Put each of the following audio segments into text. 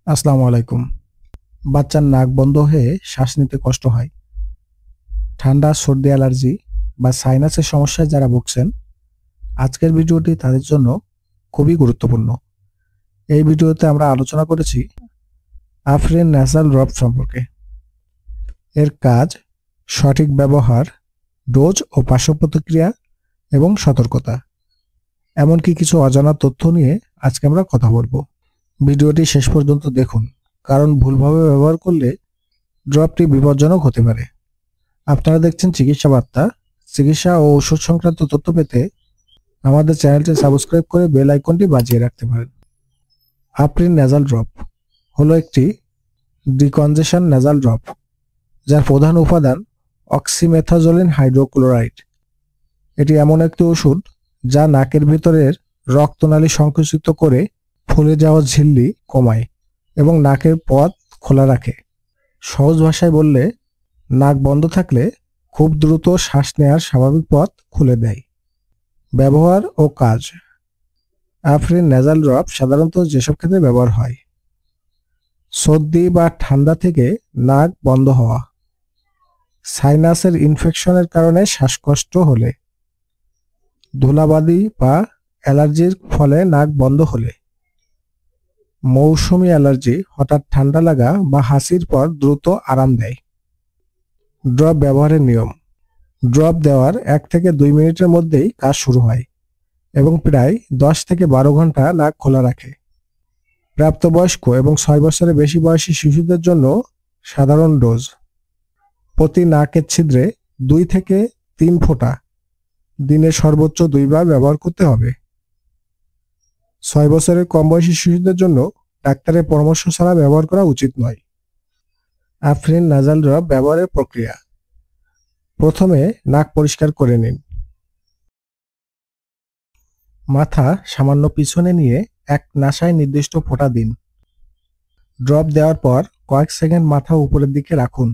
আসসালামু আলাইকুম। বাচ্চার নাক বন্ধ হয়ে শ্বাস নিতে কষ্ট হয়, ঠান্ডা, সর্দি, অ্যালার্জি বা সাইনাসের সমস্যায় যারা ভুগছেন, আজকের ভিডিওটি তাদের জন্য খুবই গুরুত্বপূর্ণ। এই ভিডিওতে আমরা আলোচনা করেছি আফরিন ন্যাসাল ড্রপ সম্পর্কে, এর কাজ, সঠিক ব্যবহার, ডোজ ও পার্শ্ব প্রতিক্রিয়া এবং সতর্কতা, এমনকি কিছু অজানা তথ্য নিয়ে আজকে আমরা কথা বলবো। ভিডিওটি শেষ পর্যন্ত দেখুন, কারণ ভুলভাবে ব্যবহার করলে ড্রপটি বিপজ্জনক হতে পারে। আপনারা দেখছেন চিকিৎসা বার্তা। চিকিৎসা ও ওষুধ সংক্রান্ত তথ্য পেতে আমাদের চ্যানেলটি সাবস্ক্রাইব করে বেল আইকনটি বাজিয়ে রাখতে পারেন। আফরিন ন্যাজাল ড্রপ হলো একটি ডিকনজেশন ন্যাজাল ড্রপ, যার প্রধান উপাদান অক্সিমেথাজোলিন হাইড্রোক্লোরাইড। এটি এমন একটি ওষুধ যা নাকের ভিতরের রক্তনালী সংকুচিত করে ফুলে যাওয়া ঝিল্লি কমায় এবং নাকের পথ খোলা রাখে। সহজ ভাষায় বললে, নাক বন্ধ থাকলে খুব দ্রুত শ্বাস নেওয়ার স্বাভাবিক পথ খুলে দেয়। ব্যবহার ও কাজ। আফরিন ন্যাজাল ড্রপ সাধারণত যেসব ক্ষেত্রে ব্যবহার হয়: সর্দি বা ঠান্ডা থেকে নাক বন্ধ হওয়া, সাইনাসের ইনফেকশনের কারণে শ্বাসকষ্ট হলে, ধুলাবালি বা অ্যালার্জির ফলে নাক বন্ধ হলে, মৌসুমি অ্যালার্জি, হঠাৎ ঠান্ডা লাগা বা হাসির পর দ্রুত আরাম দেয়। ড্রপ ব্যবহারের নিয়ম। ড্রপ দেওয়ার 1 থেকে 2 মিনিটের মধ্যেই কাজ শুরু হয় এবং প্রায় 10 থেকে 12 ঘন্টা নাক খোলা রাখে। প্রাপ্তবয়স্ক এবং 6 বছরের বেশি বয়সী শিশুদের জন্য সাধারণ ডোজ। প্রতি নাকের ছিদ্রে 2 থেকে 3 ফোঁটা, দিনে সর্বোচ্চ 2 বার ব্যবহার করতে হবে। 6 বছরের কম বয়সী শিশুদের জন্য ডাক্তারের পরামর্শ ছাড়া ব্যবহার করা উচিত নয়। আফরিন ন্যাজাল ড্রপ ব্যবহারের প্রক্রিয়া। প্রথমে নাক পরিষ্কার করে নিন। মাথা সামান্য পিছনে নিয়ে এক নাসায় নির্দিষ্ট ফোঁটা দিন। ড্রপ দেওয়ার পর কয়েক সেকেন্ড মাথা উপরের দিকে রাখুন।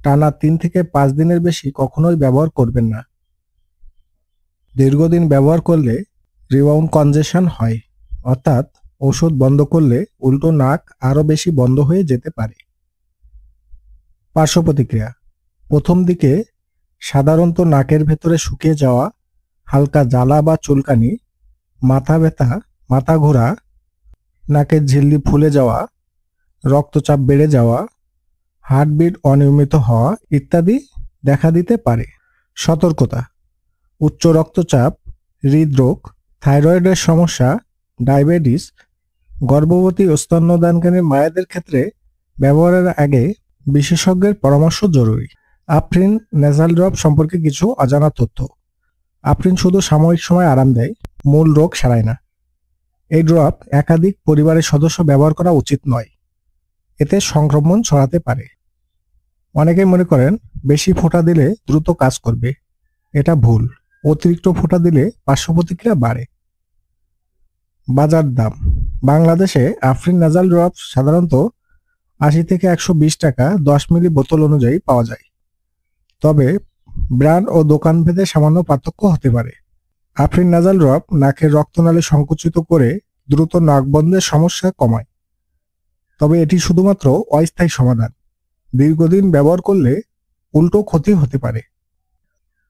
টানা 3 থেকে 5 দিনের বেশি কখনোই ব্যবহার করবেন না। দীর্ঘদিন ব্যবহার করলে রিবাউন্ড কনজেশন হয়, অর্থাৎ ওষুধ বন্ধ করলে উল্টো নাক আরও বেশি বন্ধ হয়ে যেতে পারে। পার্শ্ব প্রতিক্রিয়া। প্রথম দিকে সাধারণত নাকের ভেতরে শুকিয়ে যাওয়া, হালকা জ্বালা বা চুলকানি, মাথা ব্যথা, মাথা ঘোরা, নাকের ঝিল্লি ফুলে যাওয়া, রক্তচাপ বেড়ে যাওয়া, হার্টবিট অনিয়মিত হওয়া ইত্যাদি দেখা দিতে পারে। সতর্কতা। উচ্চ রক্তচাপ, হৃদরোগ, থাইরয়েডের সমস্যা, ডায়াবেটিস, গর্ভবতী ও স্তন্যদানকারী মায়েদের ক্ষেত্রে ব্যবহারের আগে বিশেষজ্ঞের পরামর্শ জরুরি। আফরিন ন্যাজাল ড্রপ সম্পর্কে কিছু অজানা তথ্য। আফরিন শুধু সাময়িক সময় আরাম দেয়, মূল রোগ সারায় না। এই ড্রপ একাধিক পরিবারের সদস্য ব্যবহার করা উচিত নয়, এতে সংক্রমণ ছড়াতে পারে। অনেকেই মনে করেন বেশি ফোঁটা দিলে দ্রুত কাজ করবে। এটা ভুল। অতিরিক্ত ফোঁটা দিলে পার্শ্ব প্রতিক্রিয়া বাড়ে। বাজার দাম। বাংলাদেশে আফরিন ন্যাজাল ড্রপ সাধারণত 80 থেকে 120 টাকা 10 মিলি বোতল অনুযায়ী পাওয়া যায়, তবে ব্র্যান্ড ও দোকান ভেদে সামান্য পার্থক্য হতে পারে। আফরিন ন্যাজাল ড্রপ নাকের রক্তনালী সংকুচিত করে দ্রুত নাক বন্ধের সমস্যা কমায়, তবে এটি শুধুমাত্র অস্থায়ী সমাধান। দীর্ঘদিন ব্যবহার করলে উল্টো ক্ষতি হতে পারে।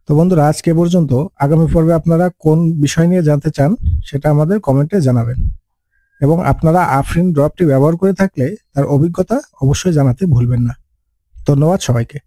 তো বন্ধুরা, আজকে পর্যন্ত। আগামী পর্বে আপনারা কোন বিষয় নিয়ে জানতে চান সেটা আমাদের কমেন্টে জানাবেন, এবং আপনারা আফরিন ড্রপটি ব্যবহার করে থাকলে তার অভিজ্ঞতা অবশ্যই জানাতে ভুলবেন না। ধন্যবাদ সবাইকে।